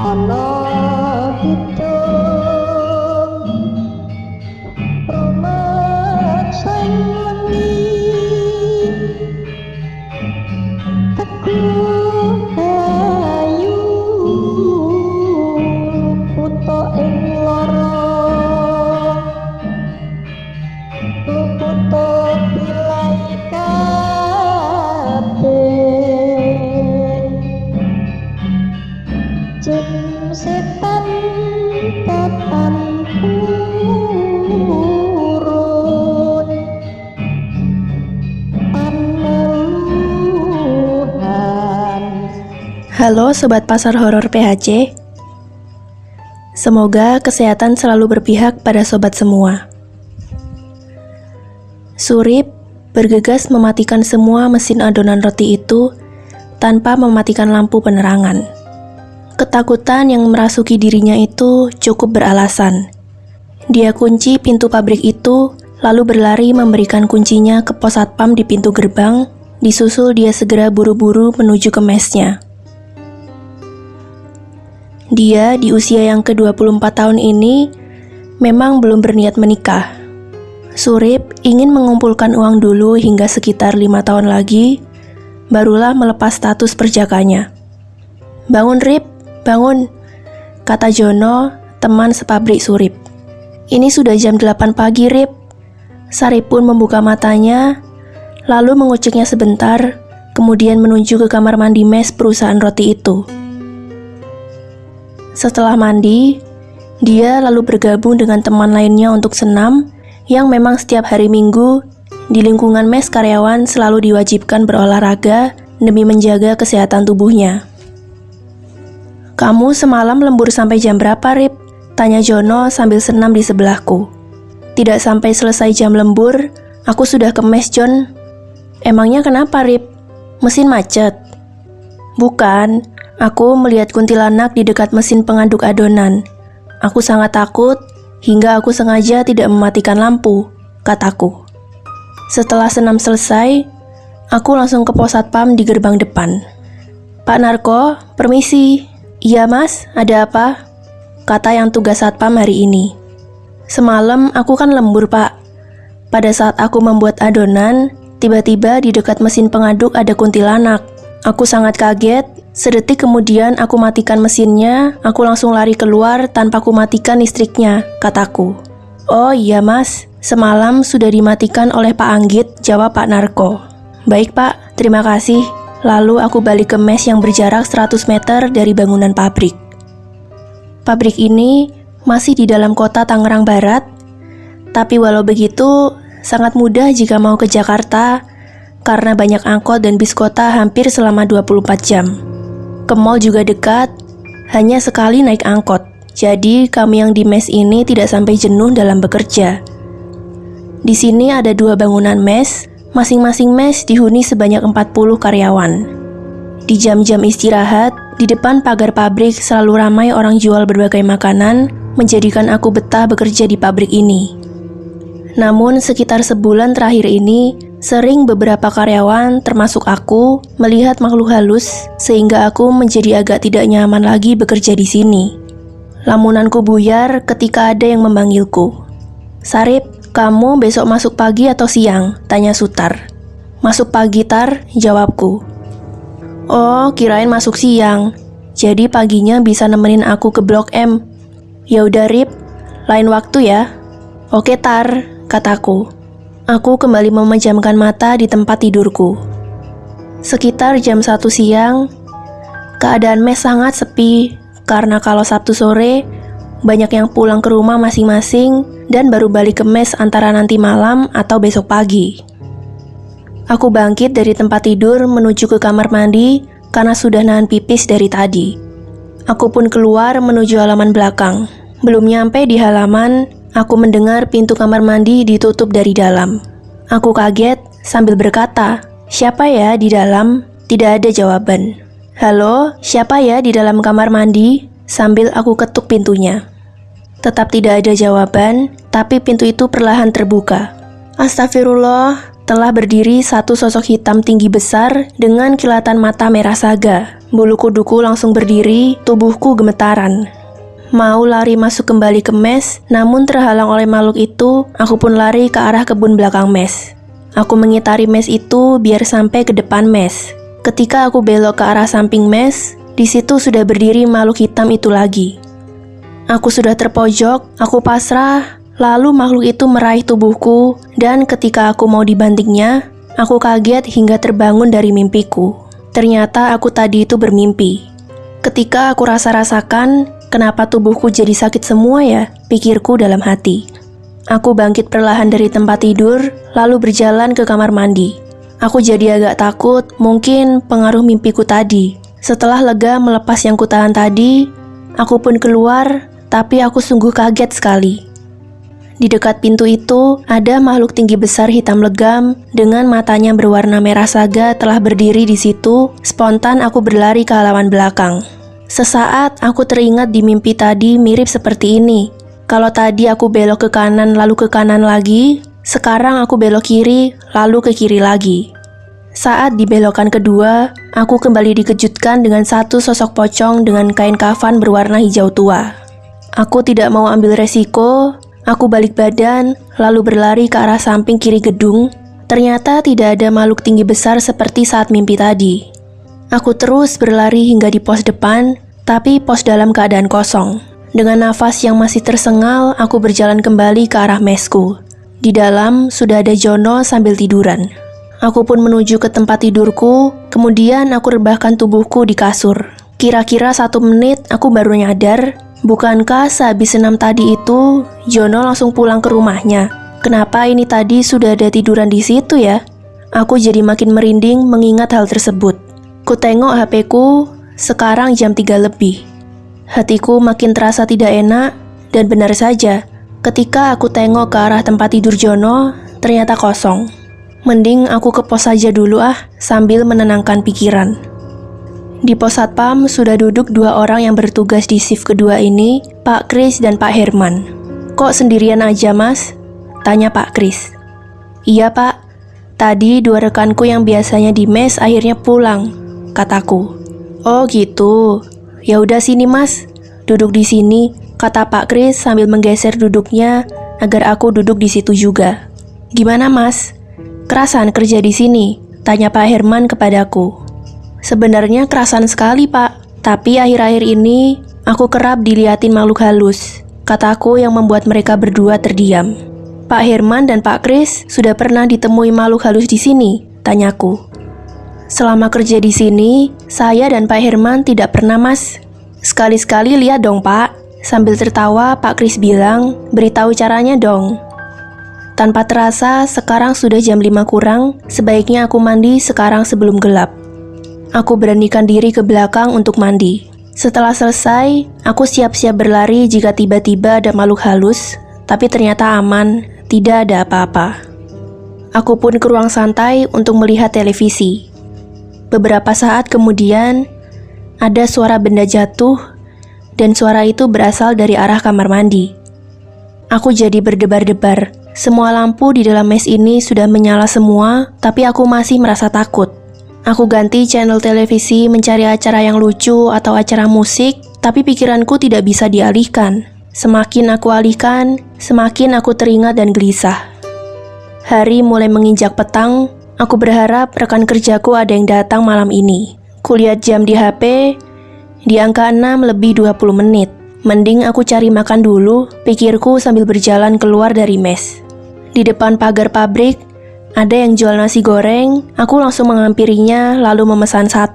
ana hitung rumaksan wengi teku ayu puto ing lara puto pilai kabeh jin setan tatan purun paneluhan. Halo Sobat Pasar Horor PHC. Semoga kesehatan selalu berpihak pada sobat semua. Surip bergegas mematikan semua mesin adonan roti itu tanpa mematikan lampu penerangan. Ketakutan yang merasuki dirinya itu cukup beralasan. Dia kunci pintu pabrik itu, lalu berlari memberikan kuncinya ke pos satpam di pintu gerbang. Disusul dia segera buru-buru menuju ke mesnya. Dia di usia yang ke-24 tahun ini memang belum berniat menikah. Surip ingin mengumpulkan uang dulu hingga sekitar 5 tahun lagi, barulah melepas status perjakanya. "Bangun Rip, bangun," kata Jono, teman sepabrik Surip. "Ini sudah jam 8 pagi Rip." Sarip pun membuka matanya, lalu menguceknya sebentar, kemudian menuju ke kamar mandi mes perusahaan roti itu. Setelah mandi, dia lalu bergabung dengan teman lainnya untuk senam, yang memang setiap hari Minggu di lingkungan mes karyawan selalu diwajibkan berolahraga demi menjaga kesehatan tubuhnya. "Kamu semalam lembur sampai jam berapa, Rip?" tanya Jono sambil senam di sebelahku. "Tidak sampai selesai jam lembur, aku sudah ke mes, Jon." "Emangnya kenapa, Rip? Mesin macet?" "Bukan, aku melihat kuntilanak di dekat mesin pengaduk adonan. Aku sangat takut, hingga aku sengaja tidak mematikan lampu," kataku. Setelah senam selesai, aku langsung ke pos satpam di gerbang depan. "Pak Narko, permisi." "Iya mas, ada apa?" kata yang tugas satpam hari ini. "Semalam aku kan lembur pak. Pada saat aku membuat adonan, tiba-tiba di dekat mesin pengaduk ada kuntilanak. Aku sangat kaget, sedetik kemudian aku matikan mesinnya, aku langsung lari keluar tanpa aku matikan listriknya," kataku. "Oh iya mas, semalam sudah dimatikan oleh Pak Anggit," jawab Pak Narko. "Baik pak, terima kasih." Lalu aku balik ke mes yang berjarak 100 meter dari bangunan pabrik. Pabrik ini masih di dalam kota Tangerang Barat, tapi walau begitu sangat mudah jika mau ke Jakarta karena banyak angkot dan bis kota hampir selama 24 jam. Ke mall juga dekat, hanya sekali naik angkot. Jadi kami yang di mes ini tidak sampai jenuh dalam bekerja. Di sini ada 2 bangunan mes, masing-masing mes dihuni sebanyak 40 karyawan. Di jam-jam istirahat, di depan pagar pabrik selalu ramai orang jual berbagai makanan, menjadikan aku betah bekerja di pabrik ini. Namun sekitar sebulan terakhir ini, sering beberapa karyawan, termasuk aku, melihat makhluk halus, sehingga aku menjadi agak tidak nyaman lagi bekerja di sini. Lamunanku buyar ketika ada yang memanggilku. "Sarip, kamu besok masuk pagi atau siang?" tanya Sutar. "Masuk pagi Tar," jawabku. "Oh, kirain masuk siang. Jadi paginya bisa nemenin aku ke Blok M." "Ya udah Rip, lain waktu ya." "Oke Tar," kataku. Aku kembali memejamkan mata di tempat tidurku. Sekitar jam 1 siang, keadaan mes sangat sepi karena kalau Sabtu sore banyak yang pulang ke rumah masing-masing dan baru balik ke mes antara nanti malam atau besok pagi. Aku bangkit dari tempat tidur menuju ke kamar mandi karena sudah nahan pipis dari tadi. Aku pun keluar menuju halaman belakang. Belum nyampe di halaman, aku mendengar pintu kamar mandi ditutup dari dalam. Aku kaget sambil berkata, "Siapa ya di dalam?" Tidak ada jawaban. "Halo, siapa ya di dalam kamar mandi?" Sambil aku ketuk pintunya. Tetap tidak ada jawaban, tapi pintu itu perlahan terbuka. Astagfirullah, telah berdiri satu sosok hitam tinggi besar dengan kilatan mata merah saga, Bulu kuduku langsung berdiri, tubuhku gemetaran. Mau lari masuk kembali ke mes, namun terhalang oleh makhluk itu, aku pun lari ke arah kebun belakang mes. Aku mengitari mes itu biar sampai ke depan mes. Ketika aku belok ke arah samping mes, di situ sudah berdiri makhluk hitam itu lagi. Aku sudah terpojok, aku pasrah, lalu makhluk itu meraih tubuhku, dan ketika aku mau dibantingnya, aku kaget hingga terbangun dari mimpiku. Ternyata aku tadi itu bermimpi. Ketika aku rasa-rasakan, kenapa tubuhku jadi sakit semua ya? Pikirku dalam hati. Aku bangkit perlahan dari tempat tidur, lalu berjalan ke kamar mandi. Aku jadi agak takut, mungkin pengaruh mimpiku tadi. Setelah lega melepas yang kutahan tadi, aku pun keluar, tapi aku sungguh kaget sekali. Di dekat pintu itu, ada makhluk tinggi besar hitam legam dengan matanya berwarna merah saga telah berdiri di situ. Spontan aku berlari ke halaman belakang. Sesaat aku teringat di mimpi tadi mirip seperti ini. Kalau tadi aku belok ke kanan lalu ke kanan lagi, sekarang aku belok kiri lalu ke kiri lagi. Saat di belokan kedua, aku kembali dikejutkan dengan satu sosok pocong dengan kain kafan berwarna hijau tua. Aku tidak mau ambil resiko. Aku balik badan, lalu berlari ke arah samping kiri gedung. Ternyata tidak ada makhluk tinggi besar seperti saat mimpi tadi. Aku terus berlari hingga di pos depan, tapi pos dalam keadaan kosong. Dengan nafas yang masih tersengal, aku berjalan kembali ke arah mesku. Di dalam sudah ada Jono sambil tiduran. Aku pun menuju ke tempat tidurku, kemudian aku rebahkan tubuhku di kasur. Kira-kira 1 menit aku baru nyadar, bukankah sehabis senam tadi itu, Jono langsung pulang ke rumahnya? Kenapa ini tadi sudah ada tiduran di situ ya? Aku jadi makin merinding mengingat hal tersebut. Ku tengok HP-ku, sekarang jam 3 lebih. Hatiku makin terasa tidak enak, dan benar saja, ketika aku tengok ke arah tempat tidur Jono, ternyata kosong. Mending aku ke pos saja dulu sambil menenangkan pikiran. Di pos satpam sudah duduk 2 orang yang bertugas di shift kedua ini, Pak Kris dan Pak Herman. Kok sendirian aja mas? Tanya Pak Kris. Iya pak, tadi 2 rekanku yang biasanya di mes akhirnya pulang, kataku. Oh gitu, ya udah sini mas, duduk di sini, kata Pak Kris sambil menggeser duduknya agar aku duduk di situ juga. Gimana mas? Kerasan kerja di sini? Tanya Pak Herman kepadaku. Sebenarnya kerasan sekali pak, tapi akhir-akhir ini aku kerap diliatin makhluk halus, kataku yang membuat mereka berdua terdiam. Pak Herman dan Pak Kris sudah pernah ditemui makhluk halus di sini? Tanyaku. Selama kerja di sini, saya dan Pak Herman tidak pernah mas. Sekali-sekali lihat dong pak. Sambil tertawa Pak Kris bilang, beritahu caranya dong. Tanpa terasa, sekarang sudah jam 5 kurang, sebaiknya aku mandi sekarang sebelum gelap. Aku beranikan diri ke belakang untuk mandi. Setelah selesai, aku siap-siap berlari jika tiba-tiba ada makhluk halus, tapi ternyata aman, tidak ada apa-apa. Aku pun ke ruang santai untuk melihat televisi. Beberapa saat kemudian, ada suara benda jatuh, dan suara itu berasal dari arah kamar mandi. Aku jadi berdebar-debar. Semua lampu di dalam mes ini sudah menyala semua, tapi aku masih merasa takut. Aku ganti channel televisi mencari acara yang lucu atau acara musik, tapi pikiranku tidak bisa dialihkan. Semakin aku alihkan, semakin aku teringat dan gelisah. Hari mulai menginjak petang, aku berharap rekan kerjaku ada yang datang malam ini. Kulihat jam di HP, di angka 6 lebih 20 menit. Mending aku cari makan dulu, pikirku sambil berjalan keluar dari mes. Di depan pagar pabrik, ada yang jual nasi goreng, aku langsung menghampirinya lalu memesan 1.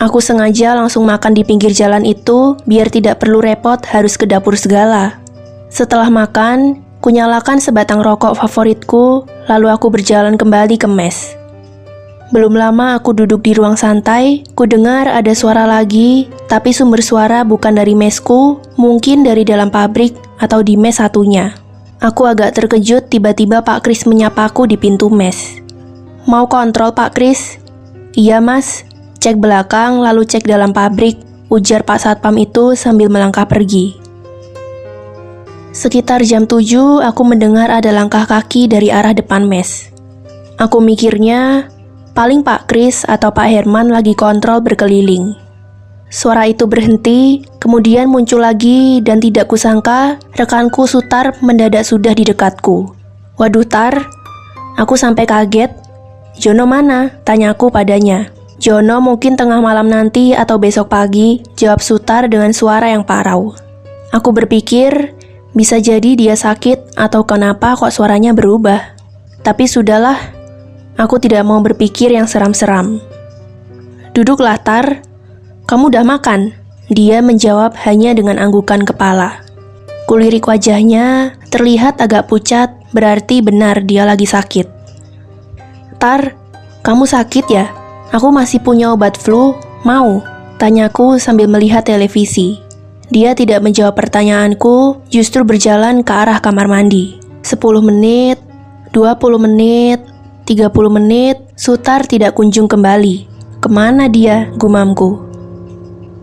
Aku sengaja langsung makan di pinggir jalan itu biar tidak perlu repot harus ke dapur segala. Setelah makan, kunyalakan sebatang rokok favoritku, lalu aku berjalan kembali ke mes. Belum lama aku duduk di ruang santai, ku dengar ada suara lagi, tapi sumber suara bukan dari mesku, mungkin dari dalam pabrik atau di mes satunya. Aku agak terkejut tiba-tiba Pak Kris menyapaku di pintu mes. Mau kontrol Pak Kris? Iya mas, cek belakang lalu cek dalam pabrik, ujar Pak Satpam itu sambil melangkah pergi. Sekitar jam 7 aku mendengar ada langkah kaki dari arah depan mes. Aku mikirnya, paling Pak Kris atau Pak Herman lagi kontrol berkeliling. Suara itu berhenti, kemudian muncul lagi dan tidak kusangka rekanku Sutar mendadak sudah di dekatku. Waduh Tar, aku sampai kaget. Jono mana? Tanyaku padanya. Jono mungkin tengah malam nanti atau besok pagi, jawab Sutar dengan suara yang parau. Aku berpikir, bisa jadi dia sakit atau kenapa kok suaranya berubah. Tapi sudahlah, aku tidak mau berpikir yang seram-seram. Duduklah Tar, kamu udah makan? Dia menjawab hanya dengan anggukan kepala. Kulirik wajahnya, terlihat agak pucat, berarti benar dia lagi sakit. Tar, kamu sakit ya? Aku masih punya obat flu, mau? Tanyaku sambil melihat televisi. Dia tidak menjawab pertanyaanku, justru berjalan ke arah kamar mandi. 10 menit, 20 menit, 30 menit, Sutar tidak kunjung kembali. Kemana dia, gumamku?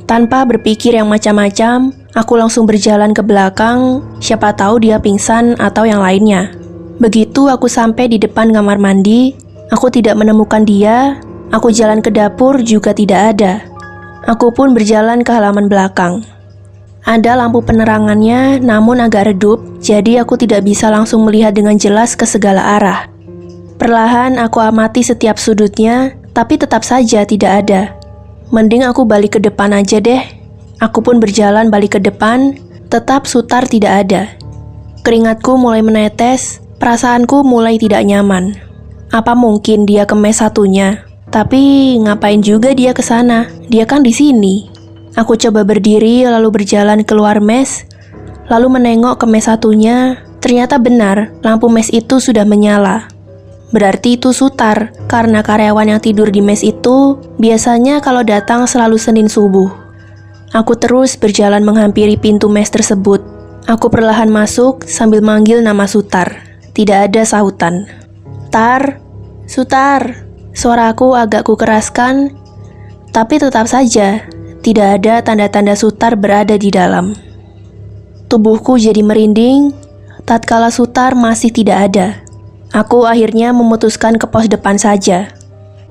Tanpa berpikir yang macam-macam, aku langsung berjalan ke belakang, siapa tahu dia pingsan atau yang lainnya. Begitu aku sampai di depan kamar mandi, aku tidak menemukan dia, aku jalan ke dapur juga tidak ada. Aku pun berjalan ke halaman belakang. Ada lampu penerangannya namun agak redup, jadi aku tidak bisa langsung melihat dengan jelas ke segala arah. Perlahan aku amati setiap sudutnya, tapi tetap saja tidak ada. Mending aku balik ke depan aja deh. Aku pun berjalan balik ke depan, tetap Sutar tidak ada. Keringatku mulai menetes, perasaanku mulai tidak nyaman. Apa mungkin dia ke mes satunya? Tapi ngapain juga dia ke sana? Dia kan di sini. Aku coba berdiri lalu berjalan keluar mes, lalu menengok ke mes satunya. Ternyata benar, lampu mes itu sudah menyala. Berarti itu Sutar, karena karyawan yang tidur di mes itu biasanya kalau datang selalu Senin subuh. Aku terus berjalan menghampiri pintu mes tersebut. Aku perlahan masuk sambil manggil nama Sutar. Tidak ada sahutan. Tar, Sutar. Suaraku agak kukeraskan, tapi tetap saja tidak ada tanda-tanda Sutar berada di dalam. Tubuhku jadi merinding, tatkala Sutar masih tidak ada. Aku akhirnya memutuskan ke pos depan saja.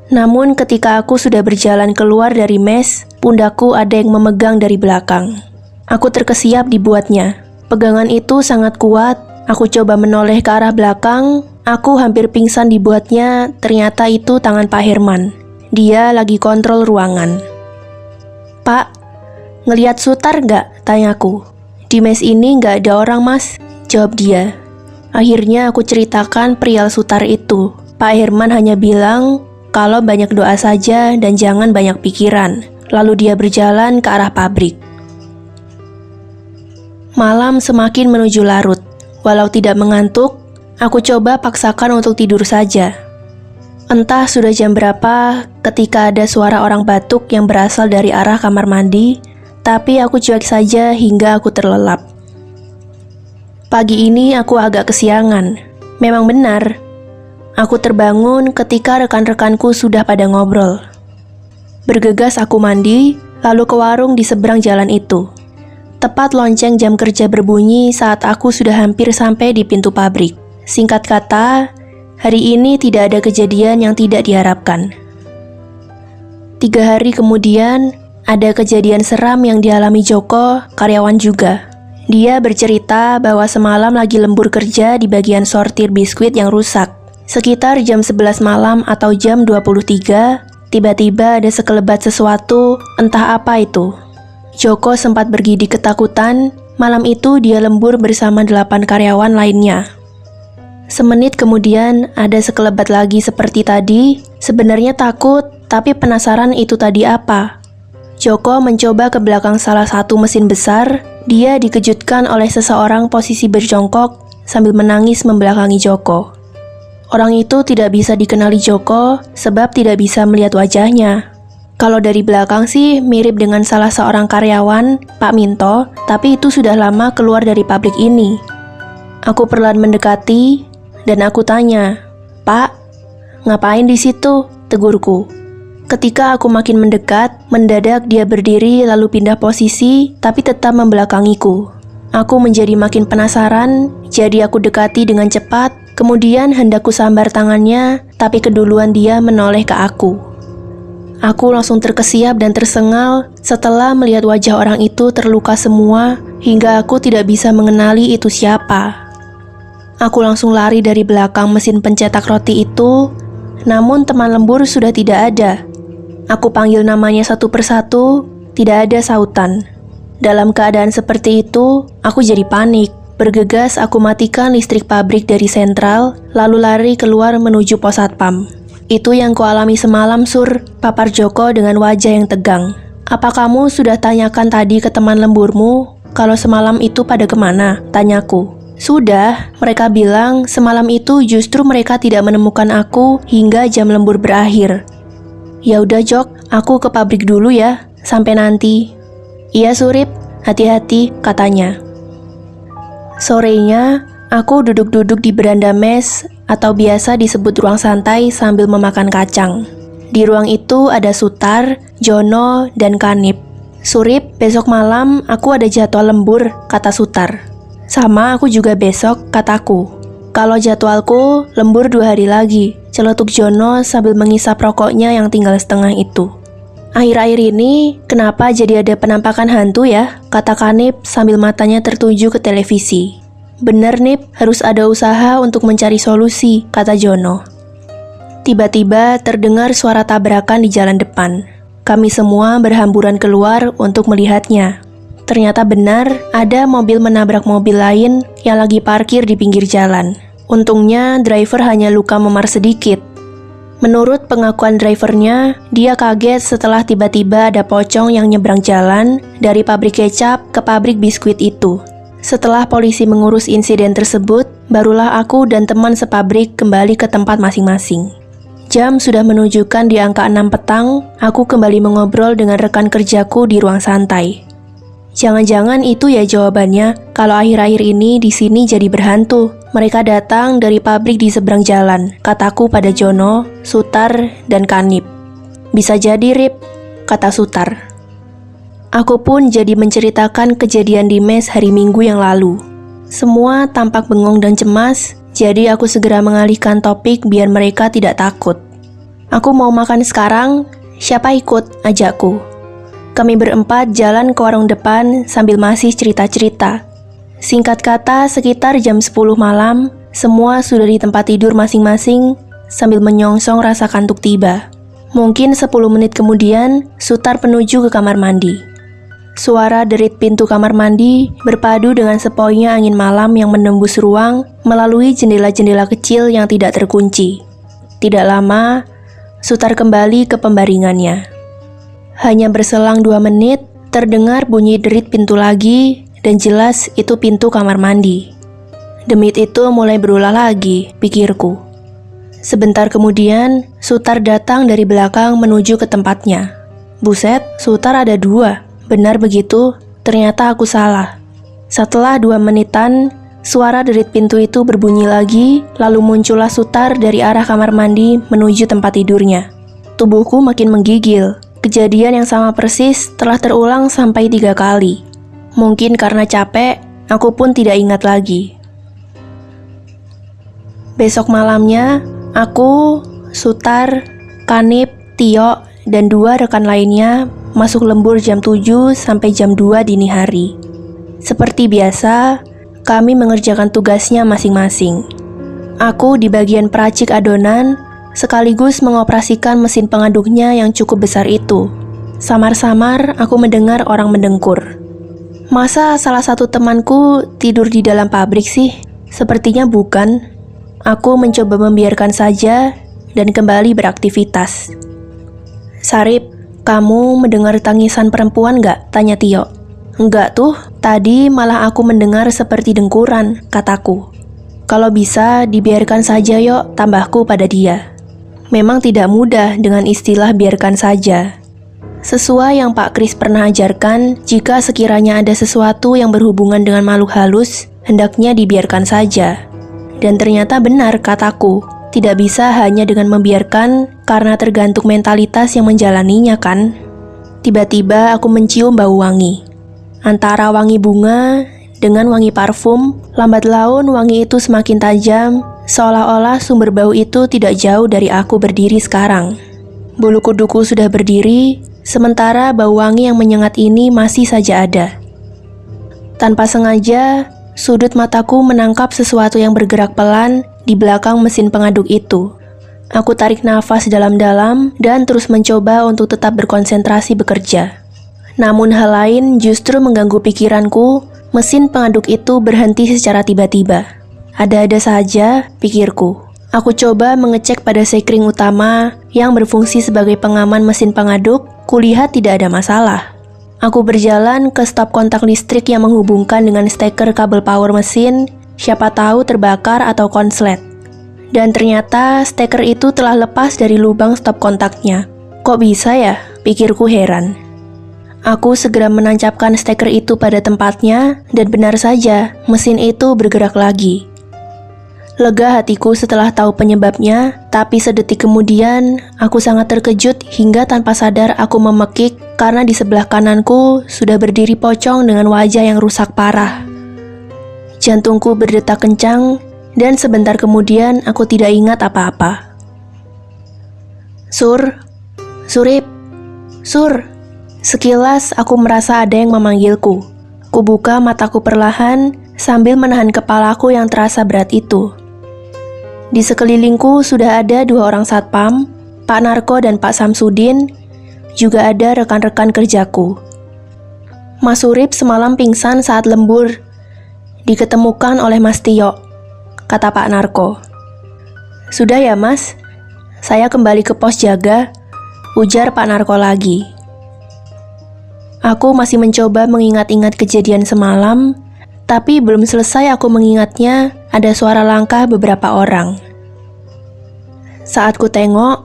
Namun ketika aku sudah berjalan keluar dari mes, pundakku ada yang memegang dari belakang. Aku terkesiap dibuatnya. Pegangan itu sangat kuat. Aku coba menoleh ke arah belakang. Aku hampir pingsan dibuatnya. Ternyata itu tangan Pak Herman. Dia lagi kontrol ruangan. Pak, ngelihat Sutar nggak? Tanyaku. Di mes ini nggak ada orang mas, jawab dia. Akhirnya aku ceritakan perihal Sutar itu. Pak Herman hanya bilang kalau banyak doa saja dan jangan banyak pikiran. Lalu dia berjalan ke arah pabrik. Malam semakin menuju larut. Walau tidak mengantuk, aku coba paksakan untuk tidur saja. Entah sudah jam berapa ketika ada suara orang batuk yang berasal dari arah kamar mandi, tapi aku cuek saja hingga aku terlelap. Pagi ini aku agak kesiangan. Memang benar. Aku terbangun ketika rekan-rekanku sudah pada ngobrol. Bergegas aku mandi, lalu ke warung di seberang jalan itu. Tepat lonceng jam kerja berbunyi saat aku sudah hampir sampai di pintu pabrik. Singkat kata, hari ini tidak ada kejadian yang tidak diharapkan. 3 hari kemudian, ada kejadian seram yang dialami Joko, karyawan juga. Dia bercerita bahwa semalam lagi lembur kerja di bagian sortir biskuit yang rusak. Sekitar jam 11 malam atau jam 23, tiba-tiba ada sekelebat sesuatu, entah apa itu. Joko sempat bergidik ketakutan, malam itu dia lembur bersama 8 karyawan lainnya. Semenit kemudian ada sekelebat lagi seperti tadi, sebenarnya takut, tapi penasaran itu tadi apa. Joko mencoba ke belakang salah satu mesin besar, dia dikejutkan oleh seseorang posisi berjongkok sambil menangis membelakangi Joko. Orang itu tidak bisa dikenali Joko sebab tidak bisa melihat wajahnya. Kalau dari belakang sih mirip dengan salah seorang karyawan, Pak Minto, tapi itu sudah lama keluar dari pabrik ini. Aku perlahan mendekati dan aku tanya, "Pak, ngapain di situ?" tegurku. Ketika aku makin mendekat, mendadak dia berdiri lalu pindah posisi, tapi tetap membelakangiku. Aku menjadi makin penasaran, jadi aku dekati dengan cepat, kemudian hendak kusambar tangannya, tapi keduluan dia menoleh ke aku. Aku langsung terkesiap dan tersengal setelah melihat wajah orang itu terluka semua hingga aku tidak bisa mengenali itu siapa. Aku langsung lari dari belakang mesin pencetak roti itu, namun teman lembur sudah tidak ada. Aku panggil namanya satu persatu, tidak ada sautan. Dalam keadaan seperti itu, aku jadi panik. Bergegas aku matikan listrik pabrik dari sentral, lalu lari keluar menuju pos satpam. Itu yang kualami semalam, Sur, papar Joko dengan wajah yang tegang. Apa kamu sudah tanyakan tadi ke teman lemburmu kalau semalam itu pada kemana? Tanyaku. Sudah, mereka bilang semalam itu justru mereka tidak menemukan aku hingga jam lembur berakhir. Ya udah Jok, aku ke pabrik dulu ya, sampai nanti. Iya Surip, hati-hati, katanya. Sorenya, aku duduk-duduk di beranda mes atau biasa disebut ruang santai sambil memakan kacang. Di ruang itu ada Sutar, Jono, dan Kanip. Surip, besok malam aku ada jadwal lembur, kata Sutar. Sama aku juga besok, kataku. Kalau jadwalku, lembur 2 hari lagi, celetuk Jono sambil mengisap rokoknya yang tinggal setengah itu. Akhir-akhir ini, kenapa jadi ada penampakan hantu ya? Kata Kanip sambil matanya tertuju ke televisi. Bener Nip, harus ada usaha untuk mencari solusi, kata Jono. Tiba-tiba terdengar suara tabrakan di jalan depan. Kami semua berhamburan keluar untuk melihatnya. Ternyata benar, ada mobil menabrak mobil lain yang lagi parkir di pinggir jalan. Untungnya, driver hanya luka memar sedikit. Menurut pengakuan drivernya, dia kaget setelah tiba-tiba ada pocong yang nyebrang jalan dari pabrik kecap ke pabrik biskuit itu. Setelah polisi mengurus insiden tersebut, barulah aku dan teman sepabrik kembali ke tempat masing-masing. Jam sudah menunjukkan di angka 6 petang, aku kembali mengobrol dengan rekan kerjaku di ruang santai. Jangan-jangan itu ya jawabannya kalau akhir-akhir ini di sini jadi berhantu. Mereka datang dari pabrik di seberang jalan, kataku pada Jono, Sutar, dan Kanip. Bisa jadi Rip, kata Sutar. Aku pun jadi menceritakan kejadian di mes hari Minggu yang lalu. Semua tampak bengong dan cemas, jadi aku segera mengalihkan topik biar mereka tidak takut. Aku mau makan sekarang, siapa ikut? Ajakku. Kami berempat jalan ke warung depan sambil masih cerita-cerita. Singkat kata, sekitar jam 10 malam, semua sudah di tempat tidur masing-masing sambil menyongsong rasa kantuk tiba. Mungkin 10 menit kemudian, Sutar menuju ke kamar mandi. Suara derit pintu kamar mandi berpadu dengan sepoinya angin malam yang menembus ruang melalui jendela-jendela kecil yang tidak terkunci. Tidak lama, Sutar kembali ke pembaringannya. Hanya berselang 2 menit, terdengar bunyi derit pintu lagi, dan jelas itu pintu kamar mandi. Demit itu mulai berulah lagi, pikirku. Sebentar kemudian, Sutar datang dari belakang menuju ke tempatnya. Buset, Sutar ada 2. Benar begitu, ternyata aku salah. Setelah 2 menitan, suara derit pintu itu berbunyi lagi, lalu muncullah Sutar dari arah kamar mandi menuju tempat tidurnya. Tubuhku makin menggigil. Kejadian yang sama persis telah terulang sampai 3 kali. Mungkin karena capek, aku pun tidak ingat lagi. Besok malamnya, aku, Sutar, Kanip, Tio, dan 2 rekan lainnya masuk lembur jam 7 sampai jam 2 dini hari. Seperti biasa, kami mengerjakan tugasnya masing-masing. Aku di bagian peracik adonan, sekaligus mengoperasikan mesin pengaduknya yang cukup besar itu. Samar-samar aku mendengar orang mendengkur. Masa salah satu temanku tidur di dalam pabrik sih? Sepertinya bukan. Aku mencoba membiarkan saja dan kembali beraktivitas. Sarip, kamu mendengar tangisan perempuan nggak? Tanya Tio. Enggak tuh, tadi malah aku mendengar seperti dengkuran, kataku. Kalau bisa dibiarkan saja yuk, tambahku pada dia. Memang tidak mudah dengan istilah biarkan saja. Sesuai yang Pak Kris pernah ajarkan, jika sekiranya ada sesuatu yang berhubungan dengan makhluk halus, hendaknya dibiarkan saja. Dan ternyata benar kataku, tidak bisa hanya dengan membiarkan karena tergantung mentalitas yang menjalaninya kan. Tiba-tiba aku mencium bau wangi. Antara wangi bunga dengan wangi parfum, lambat laun wangi itu semakin tajam, seolah-olah sumber bau itu tidak jauh dari aku berdiri sekarang. Bulu kuduku sudah berdiri, sementara bau wangi yang menyengat ini masih saja ada. Tanpa sengaja, sudut mataku menangkap sesuatu yang bergerak pelan di belakang mesin pengaduk itu. Aku tarik nafas dalam-dalam dan terus mencoba untuk tetap berkonsentrasi bekerja. Namun hal lain justru mengganggu pikiranku. Mesin pengaduk itu berhenti secara tiba-tiba. Ada-ada saja, pikirku. Aku coba mengecek pada sekring utama yang berfungsi sebagai pengaman mesin pengaduk. Kulihat tidak ada masalah. Aku berjalan ke stop kontak listrik yang menghubungkan dengan steker kabel power mesin. Siapa tahu terbakar atau konslet. Dan ternyata steker itu telah lepas dari lubang stop kontaknya. Kok bisa ya? Pikirku heran. Aku segera menancapkan steker itu pada tempatnya dan benar saja mesin itu bergerak lagi. Lega hatiku setelah tahu penyebabnya, tapi sedetik kemudian aku sangat terkejut hingga tanpa sadar aku memekik karena di sebelah kananku sudah berdiri pocong dengan wajah yang rusak parah. Jantungku berdetak kencang dan sebentar kemudian aku tidak ingat apa-apa. Surip. Sekilas aku merasa ada yang memanggilku. Kubuka mataku perlahan sambil menahan kepalaku yang terasa berat itu. Di sekelilingku sudah ada 2 orang satpam, Pak Narko dan Pak Samsudin, juga ada rekan-rekan kerjaku. Mas Surip semalam pingsan saat lembur, diketemukan oleh Mas Tio, kata Pak Narko. Sudah ya Mas, saya kembali ke pos jaga, ujar Pak Narko lagi. Aku masih mencoba mengingat-ingat kejadian semalam, tapi belum selesai aku mengingatnya, ada suara langkah beberapa orang. Saat ku tengok,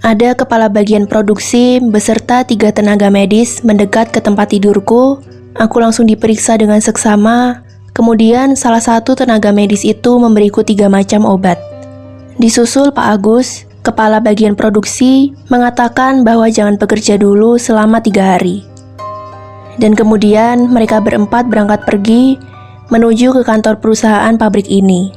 ada kepala bagian produksi beserta 3 tenaga medis mendekat ke tempat tidurku. Aku langsung diperiksa dengan seksama, kemudian salah satu tenaga medis itu memberiku 3 macam obat. Disusul Pak Agus, kepala bagian produksi, mengatakan bahwa jangan bekerja dulu selama 3 hari. Dan kemudian mereka berempat berangkat pergi menuju ke kantor perusahaan pabrik ini.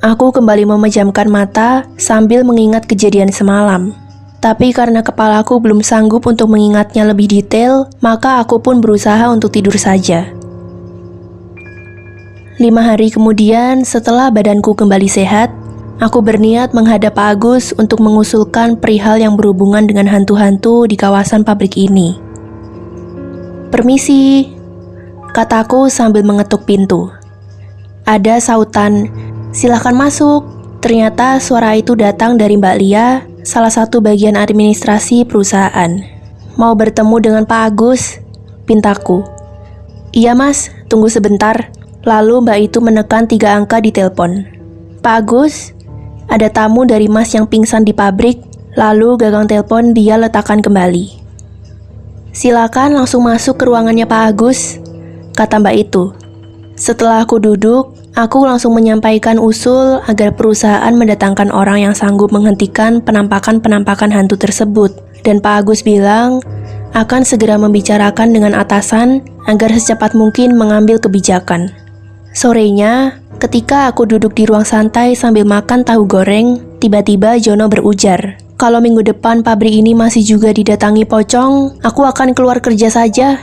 Aku kembali memejamkan mata sambil mengingat kejadian semalam. Tapi karena kepalaku belum sanggup untuk mengingatnya lebih detail, maka aku pun berusaha untuk tidur saja. 5 hari kemudian, setelah badanku kembali sehat, aku berniat menghadap Pak Agus untuk mengusulkan perihal yang berhubungan dengan hantu-hantu di kawasan pabrik ini. Permisi, kataku sambil mengetuk pintu. Ada sautan, silakan masuk. Ternyata suara itu datang dari Mbak Lia, salah satu bagian administrasi perusahaan. Mau bertemu dengan Pak Agus, pintaku. Iya Mas, tunggu sebentar. Lalu Mbak itu menekan 3 angka di telepon. Pak Agus, ada tamu dari Mas yang pingsan di pabrik. Lalu gagang telepon dia letakkan kembali. Silakan langsung masuk ke ruangannya Pak Agus, kata Mbak itu. Setelah aku duduk, aku langsung menyampaikan usul agar perusahaan mendatangkan orang yang sanggup menghentikan penampakan-penampakan hantu tersebut. Dan Pak Agus bilang akan segera membicarakan dengan atasan agar secepat mungkin mengambil kebijakan. Sorenya, ketika aku duduk di ruang santai sambil makan tahu goreng, tiba-tiba Jono berujar, kalau minggu depan pabrik ini masih juga didatangi pocong, aku akan keluar kerja saja.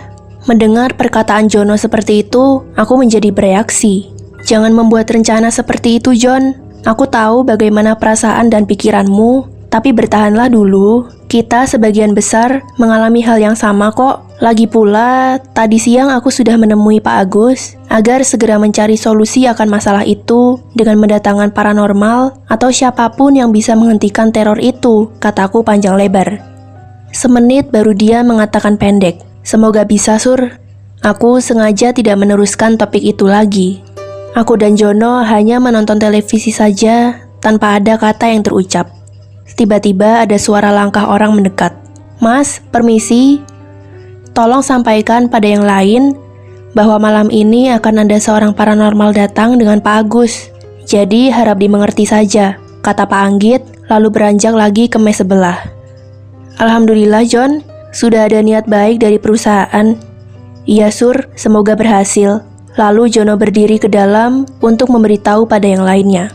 Mendengar perkataan Jono seperti itu, aku menjadi bereaksi. Jangan membuat rencana seperti itu, John. Aku tahu bagaimana perasaan dan pikiranmu, tapi bertahanlah dulu. Kita sebagian besar mengalami hal yang sama kok. Lagi pula, tadi siang aku sudah menemui Pak Agus agar segera mencari solusi akan masalah itu dengan mendatangkan paranormal atau siapapun yang bisa menghentikan teror itu, kataku panjang lebar. Semenit baru dia mengatakan pendek, semoga bisa Sur. Aku sengaja tidak meneruskan topik itu lagi. Aku dan Jono hanya menonton televisi saja tanpa ada kata yang terucap. Tiba-tiba ada suara langkah orang mendekat. Mas, permisi. Tolong sampaikan pada yang lain bahwa malam ini akan ada seorang paranormal datang dengan Pak Agus. Jadi harap dimengerti saja, kata Pak Anggit, lalu beranjak lagi ke mes sebelah. Alhamdulillah John, sudah ada niat baik dari perusahaan. Iya Sur, semoga berhasil. Lalu Jono berdiri ke dalam untuk memberitahu pada yang lainnya.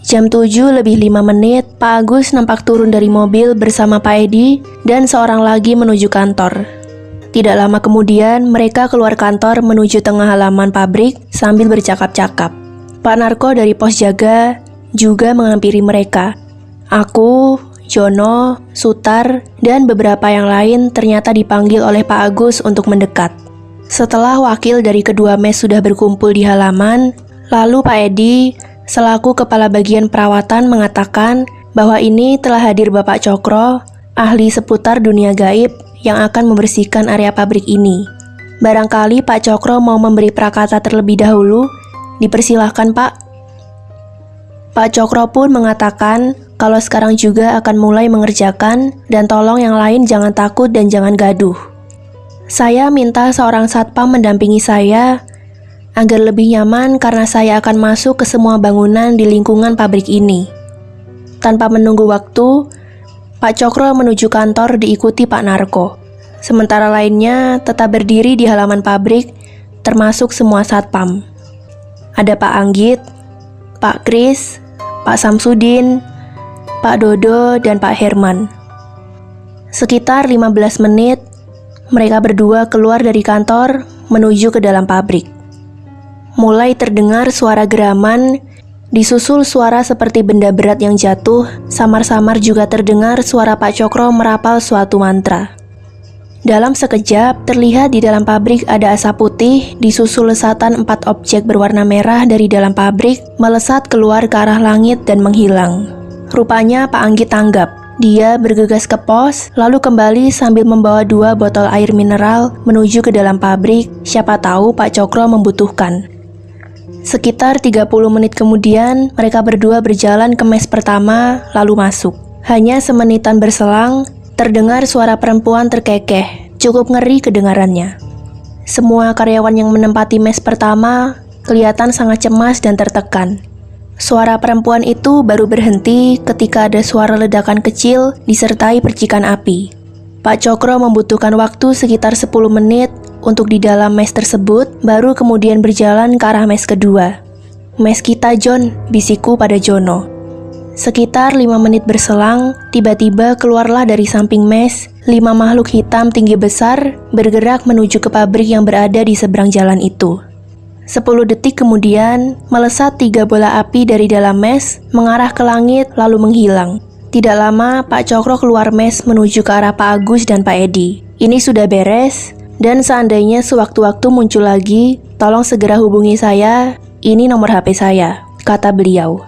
Jam 7:05, Pak Agus nampak turun dari mobil bersama Pak Edi dan seorang lagi menuju kantor. Tidak lama kemudian, mereka keluar kantor menuju tengah halaman pabrik sambil bercakap-cakap. Pak Narko dari pos jaga juga menghampiri mereka. Aku, Jono, Sutar, dan beberapa yang lain ternyata dipanggil oleh Pak Agus untuk mendekat. Setelah wakil dari kedua mes sudah berkumpul di halaman, lalu Pak Edi selaku kepala bagian perawatan mengatakan bahwa ini telah hadir Bapak Cokro, ahli seputar dunia gaib yang akan membersihkan area pabrik ini. Barangkali Pak Cokro mau memberi prakata terlebih dahulu. Dipersilahkan, Pak. Pak Cokro pun mengatakan kalau sekarang juga akan mulai mengerjakan dan tolong yang lain jangan takut dan jangan gaduh. Saya minta seorang satpam mendampingi saya agar lebih nyaman karena saya akan masuk ke semua bangunan di lingkungan pabrik ini. Tanpa menunggu waktu, Pak Cokro menuju kantor diikuti Pak Narko. Sementara lainnya tetap berdiri di halaman pabrik, termasuk semua satpam. Ada Pak Anggit, Pak Kris, Pak Samsudin, Pak Dodo, dan Pak Herman. Sekitar 15 menit, mereka berdua keluar dari kantor menuju ke dalam pabrik. Mulai terdengar suara geraman, disusul suara seperti benda berat yang jatuh, samar-samar juga terdengar suara Pak Cokro merapal suatu mantra. Dalam sekejap, terlihat di dalam pabrik ada asap putih, disusul lesatan 4 objek berwarna merah dari dalam pabrik, melesat keluar ke arah langit dan menghilang. Rupanya Pak Anggit tanggap. Dia bergegas ke pos, lalu kembali sambil membawa 2 botol air mineral menuju ke dalam pabrik, siapa tahu Pak Cokro membutuhkan. Sekitar 30 menit kemudian, mereka berdua berjalan ke mes pertama, lalu masuk. Hanya semenitan berselang, terdengar suara perempuan terkekeh, cukup ngeri kedengarannya. Semua karyawan yang menempati mes pertama kelihatan sangat cemas dan tertekan. Suara perempuan itu baru berhenti ketika ada suara ledakan kecil disertai percikan api. Pak Cokro membutuhkan waktu sekitar 10 menit untuk di dalam mes tersebut, baru kemudian berjalan ke arah mes kedua. "Mes kita, John," bisikku pada Jono. Sekitar 5 menit berselang, tiba-tiba keluarlah dari samping mes 5 makhluk hitam tinggi besar bergerak menuju ke pabrik yang berada di seberang jalan itu. 10 detik kemudian, melesat 3 bola api dari dalam mes, mengarah ke langit lalu menghilang. Tidak lama, Pak Cokro keluar mes menuju ke arah Pak Agus dan Pak Edi. Ini sudah beres, dan seandainya sewaktu-waktu muncul lagi, tolong segera hubungi saya, ini nomor HP saya, kata beliau.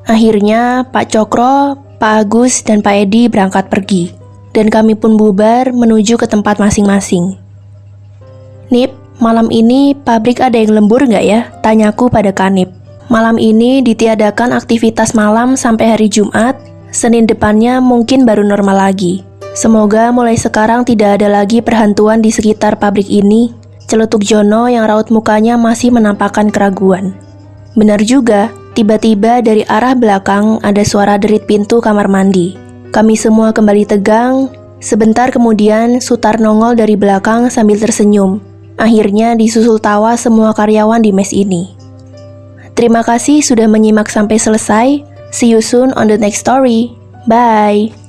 Akhirnya, Pak Cokro, Pak Agus, dan Pak Edi berangkat pergi, dan kami pun bubar menuju ke tempat masing-masing. "Nip, malam ini pabrik ada yang lembur nggak ya?" tanyaku pada Kanip. "Malam ini ditiadakan aktivitas malam sampai hari Jumat, Senin depannya mungkin baru normal lagi. Semoga mulai sekarang tidak ada lagi perhantuan di sekitar pabrik ini," celetuk Jono yang raut mukanya masih menampakkan keraguan. Benar juga, tiba-tiba dari arah belakang ada suara derit pintu kamar mandi. Kami semua kembali tegang. Sebentar kemudian Sutar nongol dari belakang sambil tersenyum. Akhirnya disusul tawa semua karyawan di mes ini. Terima kasih sudah menyimak sampai selesai. See you soon on the next story. Bye.